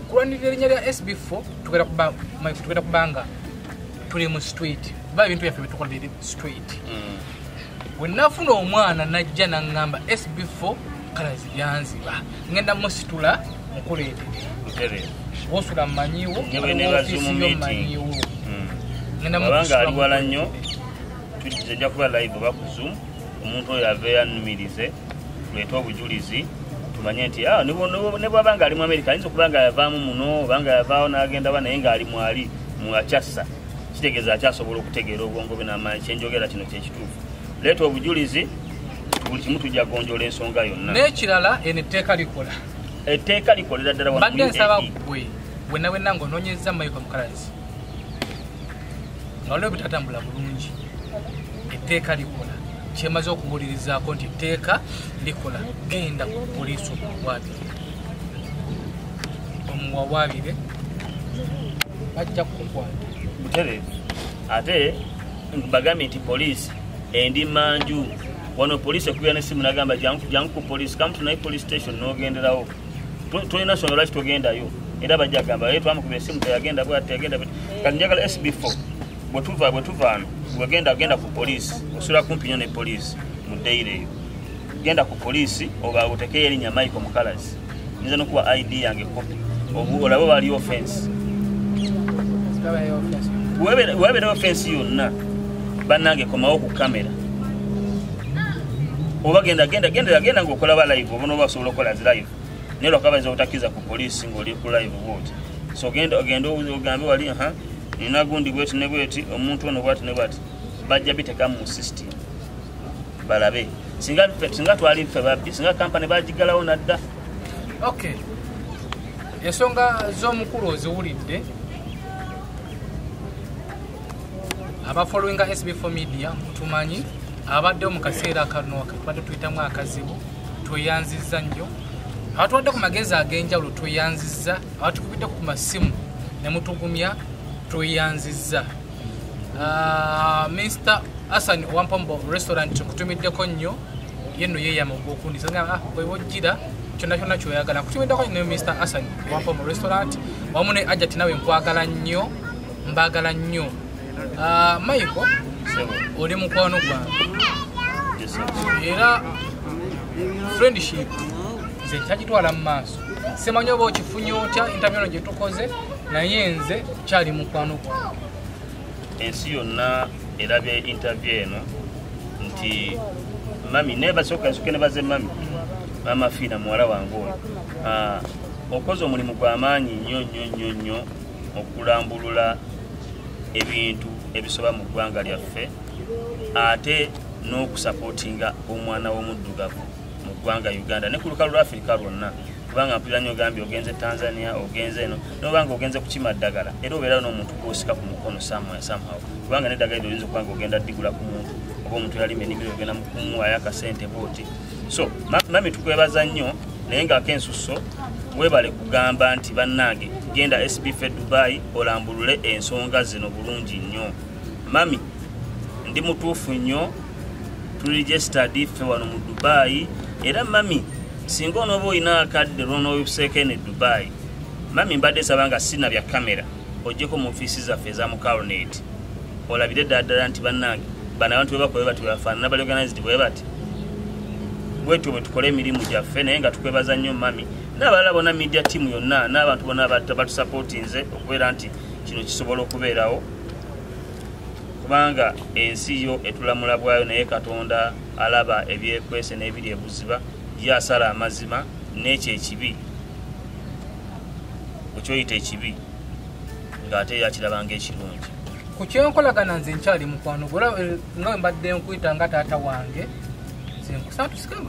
kulwanirira erinnya lya Sb4 tugenda kubanga tuli mu street ba ebintu byaffe byetukola biri street bwe nafuna omwana najja naŋŋamba Sb4 kalazi byanziba ngenda musitula mukuleetedde wosula mmanyiwo mmanyiwo abanga ali wala nnyo tujja kuba live oba ku Zoom omuntu oyo ave yanumirize tuleete obujulizi tumanye nti ne bwabanga ali mu America ayinza okuba nga yavaamu muno obanga yavaawo n'agenda wa naye ng'ali mwali mu akyassa kitegeeza akyasobola okutegeera obwongo bwe n'amaanyi kyenjogera kino kyekituufu leeta obujulizi buli kimu tujja gonjola ensonga yonna n'ekirala eno etteeka likola etteeka likolera ddala mbadde nsaba gwe wenna wenna ng'onoonyeza Michael Mukalazi nga waliwo bitatambula bulungi etteeka likola kyemaze okuwulirizaako nti etteeka likola genda ku poliisi omuwawaabire bajja kukukwata butereevu ate bagambye nti poliisi endi manju wano poliisi ekubira n'essimu nagamba jangu ku poliisi kamutu naye police station n'ogenderawo tulina nsonga lwaki togendayo era bajja gamba ye twamukuba essimu teyagenda bwati yagenda kati njagala Sb4 bwe tuva ano genda ku poliisi osula kumpi nnyo ne poliisi mu ddeyiro eyo genda ku poliisi oba otekeyo erinnya Michael Mukalazi nyiza n'okuba ID yange kopi olabe waliyo offense webeera offense yonna bannange komawo ku kamera oba genda ng'okola ba live oba n'oba osobola okukola zi live naye lwakabaza obutakkiriza ku poliisi ng'oli ku live bwoti so ogenda ogambe wali nina gundi bweti ne bweti omuntu ono bwati ne bwati bajja biteeka mu system balabe singa twali ffe babbi singa kampani bagigalawo nadda. Okay, ensonga z'omukulu oziwulidde abafollowinga Sb4 Media tumanyi abaddewo mu kaseera kano tubadde tuyitamu akazibu tweyanzizza nnyo abatwadde ku magezi ag'enjawulo tweyanzizza abatukubidde ku masimu ne mutugumya tweyanzizza Mr. Hassan Wampombo restaurant kutumiddeko nnyo yenno yeyama okundi sanga bwe wojjira kyonna kyonna kyoyagala kutumiddeko nnyo Mr. Hassan Wampombo restaurant wamu ne Ajati nawe nkwagala nnyo mbagala nnyo Michael oli mukwano gwange era friendship nze kyagitwala mu maaso simanyi oba okifunye otya interview gye tukoze naye nze kyali mukwano gwange ensi yonna erabye interview eno nti mami nebasoka nebaze mami mama Fiina muwala wange ono okoze omulimu gw'amaanyi nnyo okulambulula ebintu ebisoba mu ggwanga lyaffe ate n'okusapootinga omwana w'omuddugavu mu ggwanga Uganda ne ku lukalu lwa Afrika lwonna kubanga mpulira nnyo ogambye ogenze Tanzania ogenze eno nobanga ogenze kukima ddagala era obeerawo n'omuntu gw'osika ku mukono somehow kubanga n'eddagala eryo oyinza okuba nga ogenda ddigula ku muntu oba omuntu yalima ennimiro ogenda kumuwaayo akasente booti so mami tukwebaza nnyo naye ng'ako ensusso webale kugamba nti bannange genda Sb4 Dubai olambulule ensonga zino bulungi nnyo mami ndi mutuufu nnyo tuli registered ffe wano mu Dubai era mami singa onooba olina akadde lw'onoobuseeko ne Dubai mami mbadde saba nga sina bya kamera ojjeko mu ofiisi zaffe eza Mukalunate olabire ddala nti bannange bano abantu bebakobe bati bebafaanana bali organized bwe bati bwetyo bwe tukole emirimu gyaffe naye nga tukwebaza nnyo mami n'abalala bonna media team yonna n'abantu bonna batusapootinze okubeera nti kino kisobola okubeerawo kubanga ensi yo etulamula bwayo naye Katonda alaba ebyekwese n'ebiri ebuziba yasala amazima n'ekyo ekibi kukyoyita ekibi ng'ate yakirabanga ekirungi ku kyenkolagana nze nkyali mukwano gwola nga mbadde nkuyita nga taata wange nkusatusikangu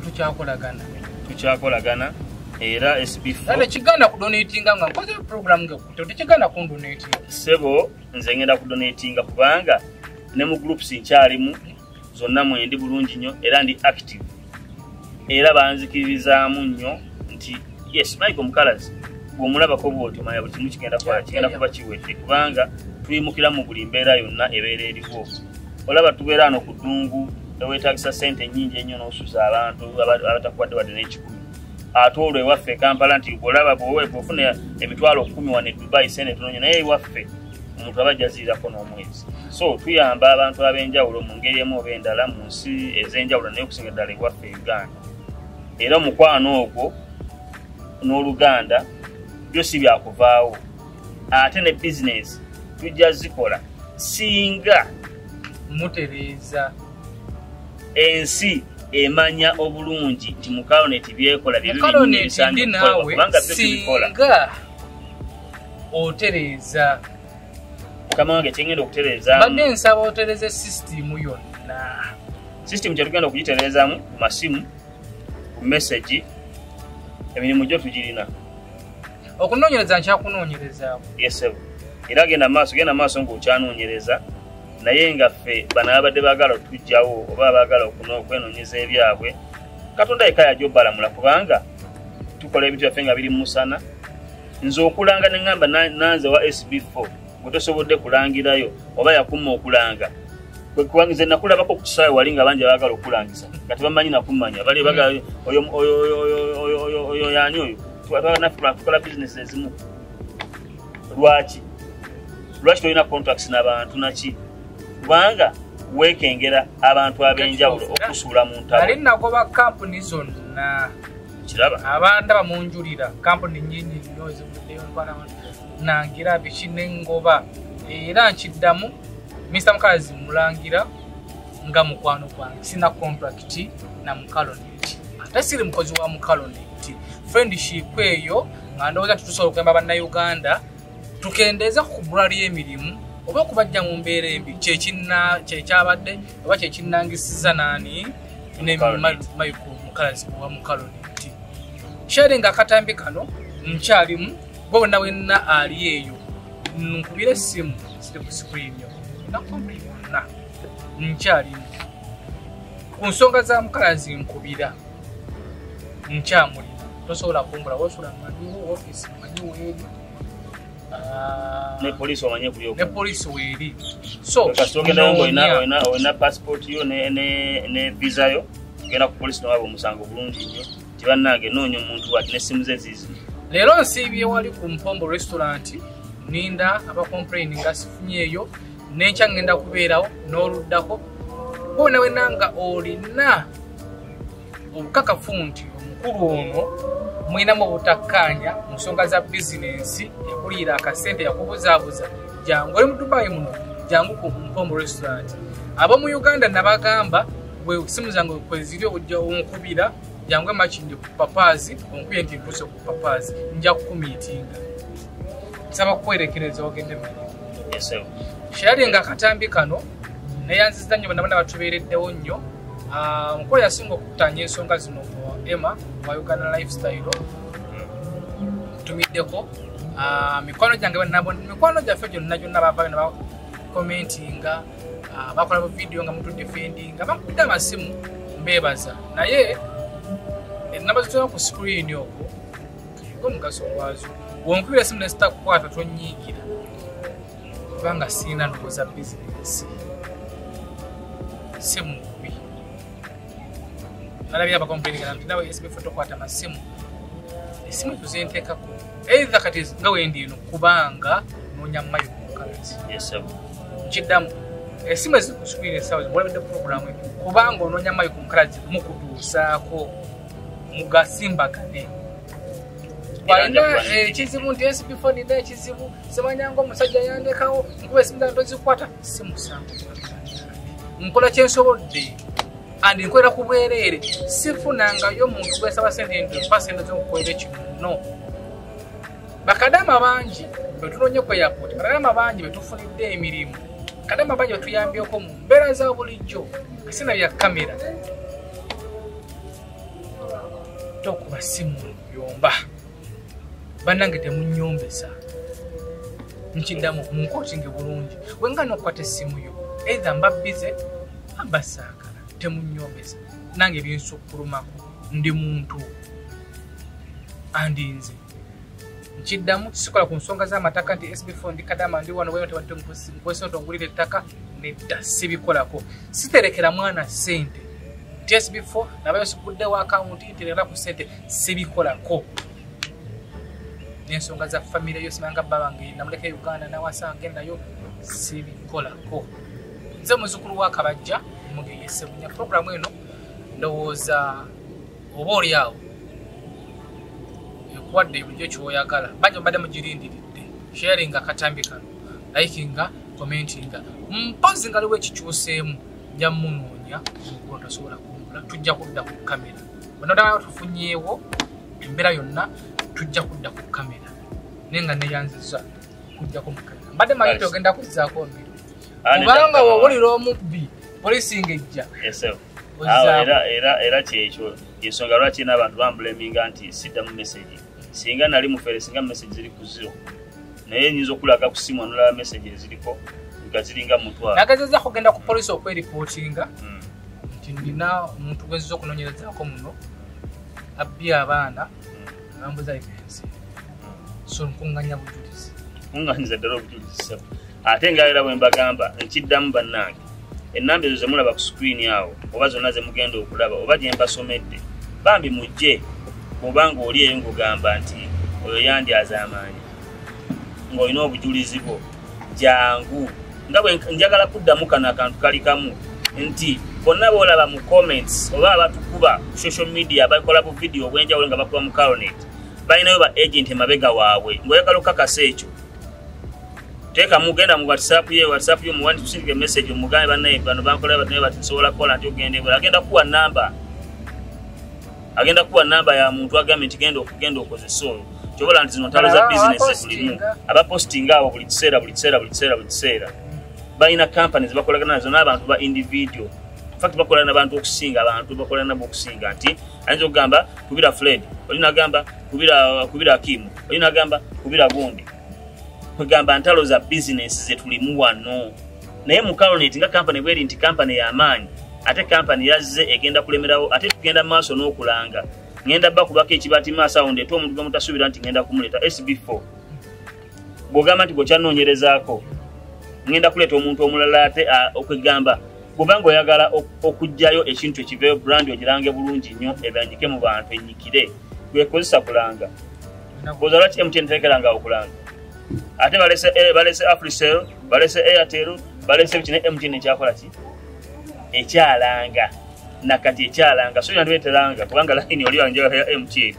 tukyakolagana era Sb4 tekiganda kudonatinga nga nkoze program ngekutte tekiganda kundonatinga sebo nze ngenda kudonatinga kubanga ne mu groups nkyalimu zonna mwendi bulungi nnyo era ndi active era banzikirizaamu nnyo nti yes Michael Mukalazi bw'omulabako bw'otyo manya buli kimu kigenda kuba kiwedde kubanga tuyimukira mu buli mbeera yonna ebeera eriwo olaba tubeera ano ku ddungu eweetaagisa ssente nnyingi ennyo n'osuza abantu abatakuwadde wadde n'ekikumi ate olwo ewaffe Kampala nti olaba bw'ofuna emitwalo 10 wano e Dubai sente tono nnyo naye ewaffe omuntu aba jaziirako n'omwezi so tuyamba abantu ab'enjawulo mu ngeri emu oba endala mu nsi ez'enjawulo naye okusinga ddala ewaffe Uganda era omukwano ogwo n'Oluganda byo si byakuvaawo ate ne bizinesi tujja zikola singa mutereeza ensi emanya obulungi nti Mukalunate byekola byebindi naawe singa otereeza mukama wange kyengenda okutereeza badde nsaba otereeze sisitimu yonna sisitimu kyetugenda okugitereezaamu ku masimu ku message emirimu gyo tugirina okunoonyereza nkyakunoonyerezaamu yesebo era genda maaso ng'okyanoonyereza naye nga ffe bano abadde baagala okutujjawo oba baagala okwenoonyeza ebyabwe Katonda yekka yajja obbalamula kubanga tukola ebintu byaffe nga biri mu musana nze okulanga ne ŋŋamba nanze wa Sb4 gwe tosobodde kulangirayo oba yakuma okulanga kubanga nze nakulabako ku kisaawe wali nga bangi baagala okulangiza nga tebamanyi nakumanya bali bagala oyo yaani oyo tukola bizinesi ezimu lwaki tolina contracts n'abantu naki kubanga weekengera abantu ab'enjawulo okusuula mu ntabo ali nagoba kampuni zonna kiraba abandaba munjulira kampuni nnyingi nnyo ezivuddeyo nangira biki nengoba era nkiddamu Mr. Mukalazi mulangira nga mukwano gwange sina contract na Mukalunate ate siri mukozi wa Mukalunate friendship eyo nga ndowooza tutusobola okugamba bannayuganda tukendeeza ku bulali y'emirimu oba okubajja mu mbeera embi kyekyabadde oba kyekinnangisiza naani ne Michael Mukalazi wa Mukalunate sharing akatambi kano nkyalimu gwe wonna wenna ali eyo nkubira essimu siri ku screen yo nakumbirana nkyalimu ku nsonga za Mukalazi nkubira nkyamulira tosobola kumbula wasula manyiwo office manyiwo eri ne police wamanye kuliyo ne police weri so kasogenda ngo ina passport yo ne visa yo genda ku police nawabo musango bulungi nnyo tibannange noonyo omuntu ati ne simu ze zizi leero nsibye wali ku Mpombo restaurant ninda aba complain nga sifunyeeyo nencha ngenda kubeerawo n'oluddako bona wenanga olina obukakafu nti omukulu ono mwina mu butakkaanya mu nsonga za bizinensi ekulira akasente yakubuzaabuza jangu oli mu Dubai muno jangu ku Mpombo restaurant abo mu Uganda nabagamba bwe simu zange kweziri ojja onkubira jangu emachinde ku papazi onkubye nti mpuse ku papazi nja kukumiitinga saba kwerekereza ogende mu shali nga katambi kano neyanziza nnyo bonna batubeereddewo nnyo mukolo yasinga okutanya ensonga zino Emma wa Uganda lifestyle tumiddeko mikwano gyange mikwano gyaffe gyonna bava ne bakomentinga bakola video nga mutu defendinga bakudde amasimu mbebaza naye enamba zitula ku screen okwo omugaso gwazo wonkubira simu nesita kukwata tonyiikira kubanga sina ndowooza bizinensi simu kubi nalabira abakompeninga nti nawe Sb4 tokwata masimu esimu tuzenteekako either kati nga wendi eno kubanga noonya mayo mukalazi nkiddamu esimu eziri ku screen esaawa zimulabidde programu kubanga onoonya mayo ku mukalazi mukutuusaako mugasimbagane walina ekizibu nti Sb4 nina ekizibu simanyanga omusajja yandekawo nkuba esimu zange tozikwata simusango nkola kyensobodde andi nkolera ku bwereere sifunangayo omuntu gwesaba sente 100% zokukolera kino bakadama bangi betunonye ku airport bakadama bangi betufunidde emirimu bakadama bangi betuyambyeko mu mbeera za bulijjo kasina bya kamera tokuba simu yomba bannange temunyombesa nkiddamu munkotinge bulungi wenga nokukwata essimu yo either mba bize amba saagala temunyombesa nange byensukkulumako ndi muntu andinze nkiddamu sikola ku nsonga z'amataka nti Sb4 ndi kadama ndi wano weyo nkwesa otongulira ettaka nedda sibikolako siterekera mwana sente nti Sb4 nabayo sikuddewo akawunti nterera ku sente sibikolako n'ensonga za famire yo simanga babange namuleka Uganda nawasa agendayo sibikolako nze muzukulu wa Kabajja mugeyese bunya programu eno ndowooza oba oli awo ekuwadde ebulyo kyoyagala bangi mbadde mugirindiridde sharinga akatambi kano likinga commentinga mpozi nga liwo ekikyuseemu nja munoonya mukulu tasobola kumbula tujja kudda ku kamera bonna tufunyeewo embeera yonna tujja kudda ku kamera nenga neyanziza kujjako mu kamera mbadde mayite ogenda kuzzaako mbiro kubanga wowulira omubbi polisi ngejja era kyekyo ensonga lwaki n'abantu bambulaminga nti sidda mu message singa nali mufere singa message ziri ku 0 naye nyinza okulaga ku simu anolaba message eziriko nga ziringa mutwalo nagezeza kugenda ku polisi okweripotinga nti ndina omuntu gwenziza okunoonyerezaako muno abbye abaana bambuza evidence so nkunganya bujulizi kunganyiza ddala obujulizi ate nga era bwe mbagamba nkiddamu bannange ennamba ezo zemulaba ku screen awo oba zonna ze mugenda okulaba oba gye mbasomedde bambi mujje bw'obanga oli eyo ng'ogamba nti oyo yandyaza amaanyi ng'olina obujulizi bwo jangu nga bwe njagala kuddamu kano akantu kali kamu nti bonna boolaba mu comments oba abatukuba social media bakola bu video obwenjawulo nga bakuba Mukalunate balinayo ba agent emabega waabwe ng'oyagala okakasa ekyo teka mugenda mu WhatsApp yo muwandi tusindike message omugambe bannaye bano bankola batnaye batisobola kukola nti ogende bwe agenda kuwa namba ya muntu agambe nti genda okozesa oyo kyobola nti zino ntalo za business tulimu abapostinga abo buli kiseera balina companies bakolagana nazo n'abantu ba individual fact bakolana n'abantu okusinga abantu bakolana nabo okusinga nti ayinza okugamba kubira Fred olina agamba kubira Kim olina agamba kubira Gundi kugamba ntalo za business zetulimu wano naye Mukalunate nga company bweri nti company ya amaanyi ate company yazze egenda kulemerawo ate tugenda maaso n'okulanga ngenda bakubako ekibati maaso awo ndeeta omuntu gwe mutasubira nti ngenda kumuleta Sb4 bw'ogamba nti gwekyanoonyerezaako ngenda kuleeta omuntu omulala ate okwegamba kubanga oyagala okugjayo ekintu ekiveeyo brand ogirange bulungi nnyo ebyanjike mu bantu enyikire gwekozesa kulanga koza lwaki MTN terekeranga okulanga ate balese Africell balese Airtel balese biki ne MTN ekyakola ki ekyalanga nakati ekyalanga so yandibeteranga kubanga line oli wanjala ya MTN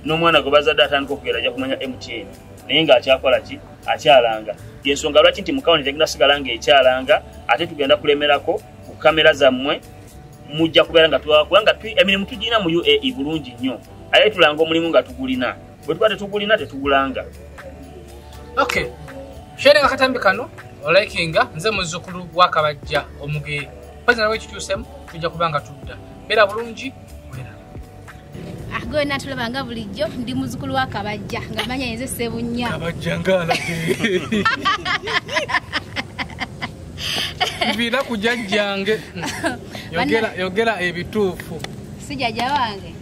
n'omwana gwe bazadde atandika okugera ajja kumanya MTN naye ng'akyakola ki akyalanga yensonga lwaki nti mukawuni tegenda sigala ng'ekyalanga ate tugenda kulemerako ku kamera zammwe mujja kubeera nga kubanga emirimu tugirina mu UAE bulungi nnyo aye tulanga omulimu nga tugulina bwe tuba tetugulina tetugulanga. Okay, sharing akatambi kano olikinga nze muzzukulu wa Kabajja Omugere pazina wekikyusemu tujja kubanga tudda beera bulungi wera gwe natulabanga bulijjo ndi muzzukulu wa Kabajja nga manya yenze Ssebunya Kabajja ngaalage bira kujajjange yogera ebituufu si jajja wange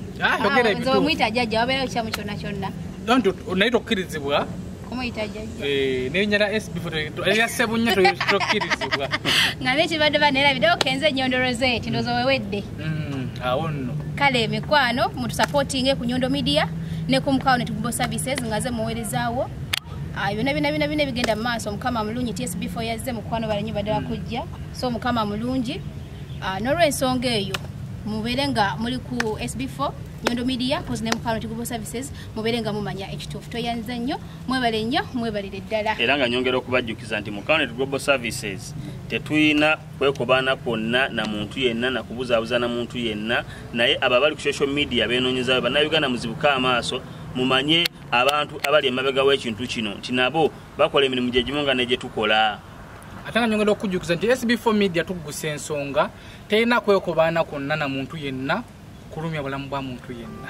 yogera ebituufu nzo mwita jajja wabeera kyamu kyonna don't unaita okkirizibwa kumuyita jajja nenyala Sb4 ya Ssebunya tokkirizibwa nga nekibadde banera video kenze nyondoro zeeti ndozo wewedde awonno kale mikwano mutu supporting ku Nyondo Media ne ku Mukalunate Global Services ngaze muweerezaawo bina bigenda mu maaso mukama mulungi Sb4 yazze mukwano balanyi badala kujja so mukama mulungi n'olw'ensonga eyo mubeere nga muli ku Sb4 Nyondo Media kozi ne Mukalunate Global Services mubeere nga mumanya ekituufu toyanze nnyo mwebale nnyo mwebalire ddala era nga nyongera okubajjukiza nti Mukalunate Global Services tetuyina kwekobana kwonna na muntu yenna na kubuzaabuza na muntu yenna naye ababali ku social media benoonyezaayo bannayuganda muzibuka amaaso mumanye abantu abali emabega w'ekintu kino nti nabo bakola emirimu gye gimu nga ne gye tukola ate nga nyongera okujjukiza nti Sb4 Media tugusa ensonga terina kwekobana kwonna na muntu yenna kulumya bulamu bwa muntu yenna.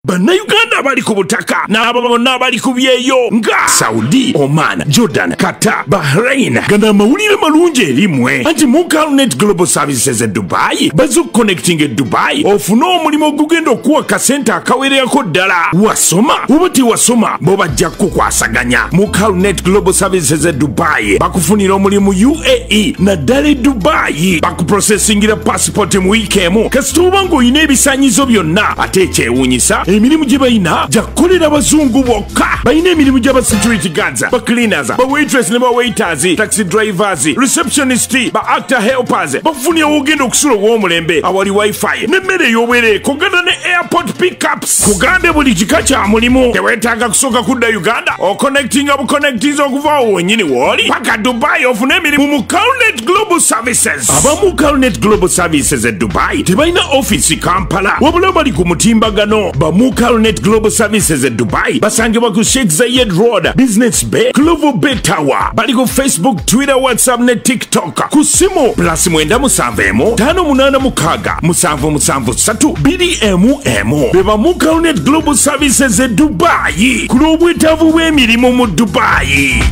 Bannayuganda abali ku butaka n'abo bonna abali ku byeyo nga Saudi, Oman, Jordan, Qatar, Bahrain gana amawulire malungi erimwe anti Mukalunate Global Services Dubai bazo connecting Dubai ofuna omulimu ogugenda okuwa kasente akawererako ddala wasoma oba tewasoma bo bajja kukwasaganya. Mukalunate Global Services Dubai bakufunira omulimu UAE naddala Dubai bakuprocessingira passport mu wiiki emu kasita oba ng'olina ebisaanyizo byonna ate ekyewuunyisa emirimu gye balina gyakolera abazungu bokka balina emirimu gy'aba security guards ba cleaners ba waitress ne ba waiters taxi drivers receptionist ba actor helpers bafunira ogenda okusula ow'omulembe awali wifi n'emmere ey'obwere kogana ne airport pickups kugambe buli kika kya mulimu teweetaaga kusooka kudda Uganda oconnectinga buconnectinza okuva awo wennyini w'oli paka Dubai ofune emirimu mu Mukalunate Global Services. Aba Mukalunate Global Services Dubai tebalina office Kampala wabula bali ku mutimbagano ba Mukalunate Global Services Dubai basangibwa ku Sheikh Zayed Road Business Bay Global Bay Tower bali ku Facebook Twitter WhatsApp ne TikTok ku simu +97 586 beba Mukalunate Global Services Dubai ku lw'obwetaavu bw'emirimu mu Dubai.